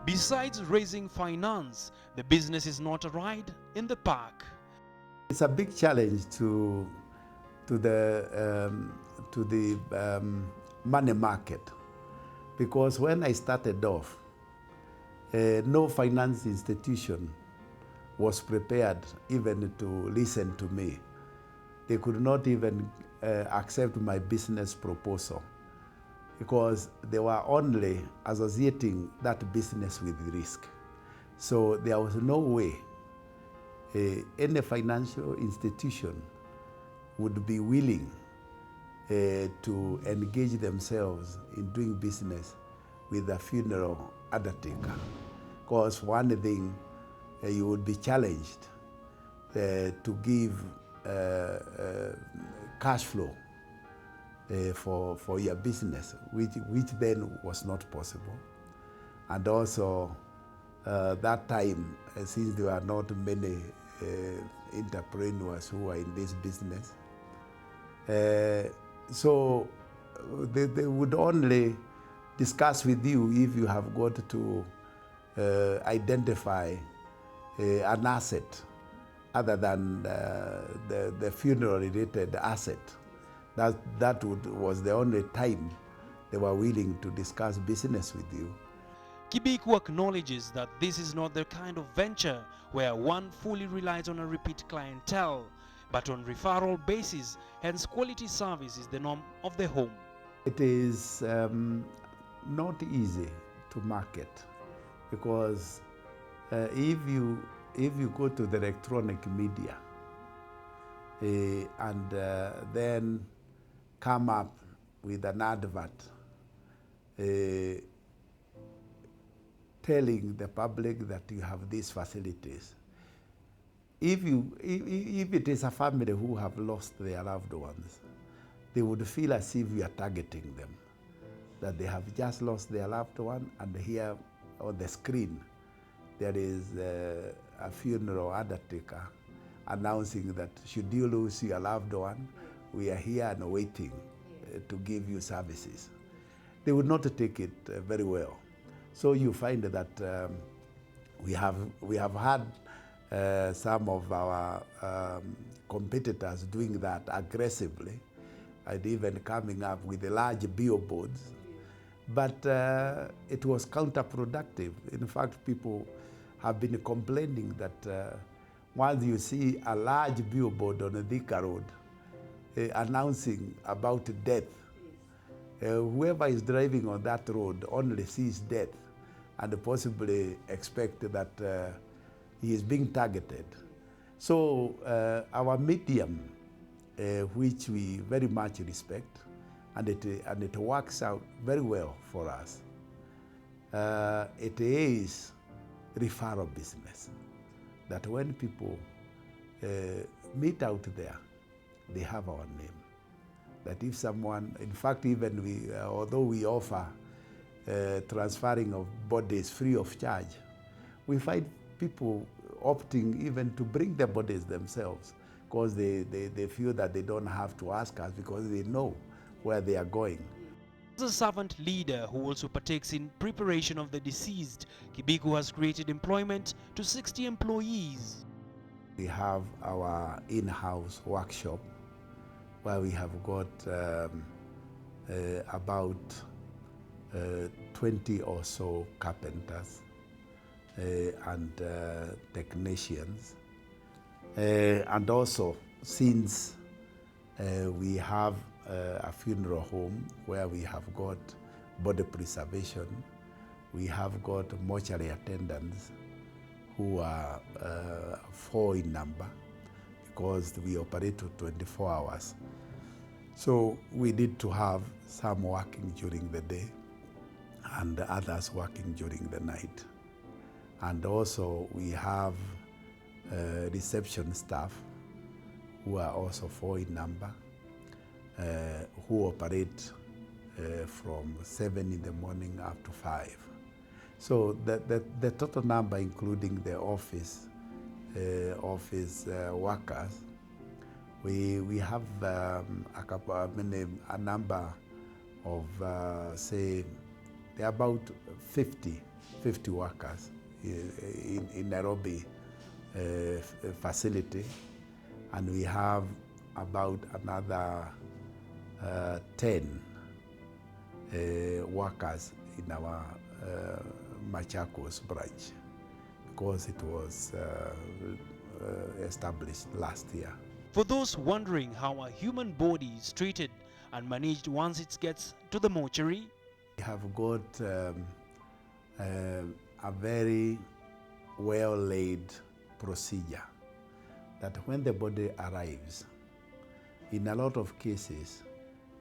Besides raising finance, the business is not a ride in the park. It's a big challenge to the money market, because when I started off, no finance institution was prepared even to listen to me. They could not even accept my business proposal, because they were only associating that business with risk. So there was no way any financial institution would be willing to engage themselves in doing business with a funeral undertaker. Because one thing, you would be challenged to give cash flow for your business, which then was not possible. And also that time, since there were not many entrepreneurs who were in this business, so they would only discuss with you if you have got to identify an asset other than the funeral-related asset. That was the only time they were willing to discuss business with you. Kibiku acknowledges that this is not the kind of venture where one fully relies on a repeat clientele, but on referral basis, hence quality service is the norm of the home. It is not easy to market, because if you go to the electronic media and then come up with an advert telling the public that you have these facilities, if it is a family who have lost their loved ones, they would feel as if you are targeting them, that they have just lost their loved one, and here on the screen there is a funeral undertaker announcing that should you lose your loved one, we are here and waiting to give you services. They would not take it very well. So you find that we have had some of our competitors doing that aggressively, and even coming up with the large billboards. But it was counterproductive. In fact, people have been complaining that once you see a large billboard on a Thika Road announcing about death, whoever is driving on that road only sees death and possibly expect that he is being targeted. So our medium, which we very much respect, and it works out very well for us, it is referral business. That when people meet out there, they have our name. That if someone, in fact, even we, although we offer transferring of bodies free of charge, we find people opting even to bring their bodies themselves, because they feel that they don't have to ask us, because they know where they are going. As a servant leader who also partakes in preparation of the deceased, Kibiku has created employment to 60 employees. We have our in-house workshop where we have got about 20 or so carpenters and technicians. And also, since we have a funeral home where we have got body preservation, we have got mortuary attendants who are 4 in number, because we operate 24 hours. So we need to have some working during the day and others working during the night. And also we have reception staff who are also 4 in number, who operate from 7 in the morning up to 5. So the total number, including the office workers, we have a number of say There are about 50 workers in Nairobi facility, and we have about another 10 workers in our Machakos branch, because it was established last year. For those wondering how a human body is treated and managed once it gets to the mortuary, we have got a very well-laid procedure that when the body arrives, in a lot of cases,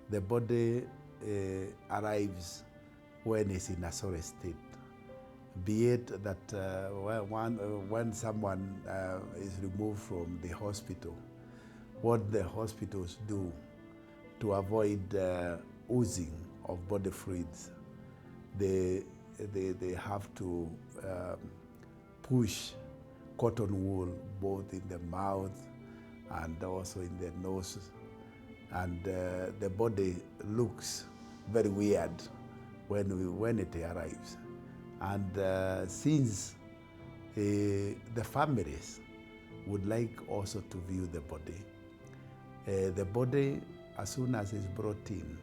the body arrives when it's in a sorry state. Be it that when someone is removed from the hospital, what the hospitals do to avoid oozing of body fluids, they have to push cotton wool both in the mouth and also in the nose, and the body looks very weird when it arrives. And since the families would like also to view the body as soon as it's brought in,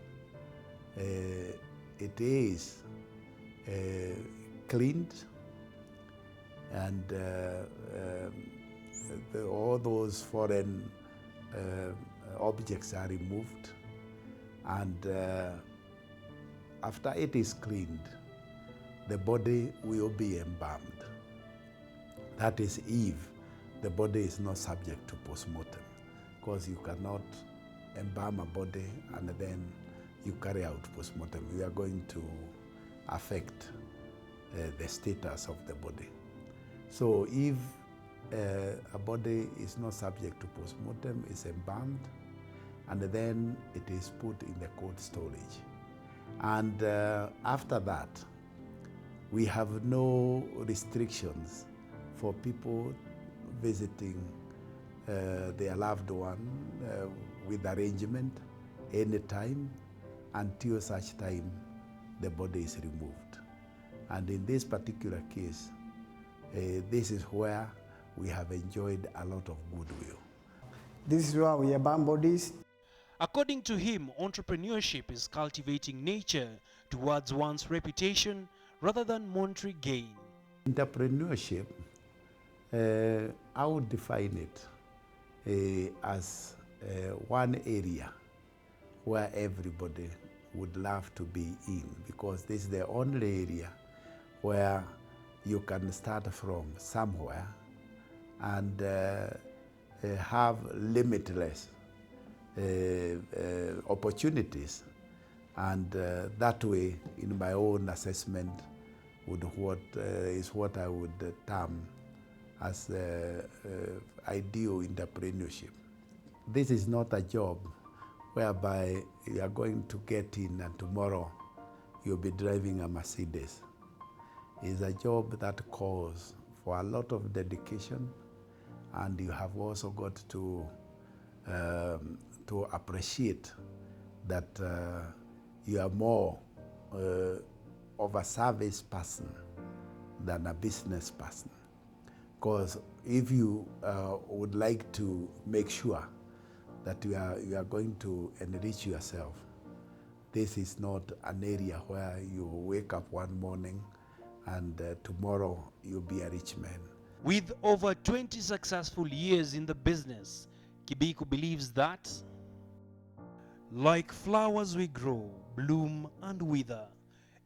it is cleaned, and all those foreign objects are removed, and after it is cleaned, the body will be embalmed. That is if the body is not subject to postmortem, because you cannot embalm a body and then you carry out postmortem. You are going to affect the status of the body. So if a body is not subject to postmortem, it's embalmed, and then it is put in the cold storage. And after that, we have no restrictions for people visiting their loved one with arrangement anytime until such time the body is removed. And in this particular case, this is where we have enjoyed a lot of goodwill. This is where we embalm bodies. According to him, entrepreneurship is cultivating nature towards one's reputation rather than monetary gain. Entrepreneurship, I would define it as one area where everybody would love to be in, because this is the only area where you can start from somewhere and have limitless opportunities, and that way, in my own assessment, is what I would term as ideal entrepreneurship. This is not a job whereby you are going to get in and tomorrow you'll be driving a Mercedes. It's a job that calls for a lot of dedication, and you have also got to appreciate that you are more of a service person than a business person. Because if you would like to make sure that you are going to enrich yourself, this is not an area where you wake up one morning and tomorrow you'll be a rich man. With over 20 successful years in the business, Kibiku believes that like flowers we grow, bloom and wither,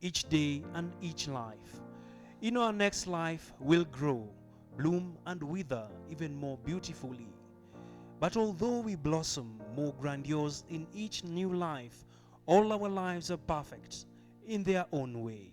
each day and each life. In our next life we'll grow, bloom and wither even more beautifully. But although we blossom more grandiose in each new life, all our lives are perfect in their own way.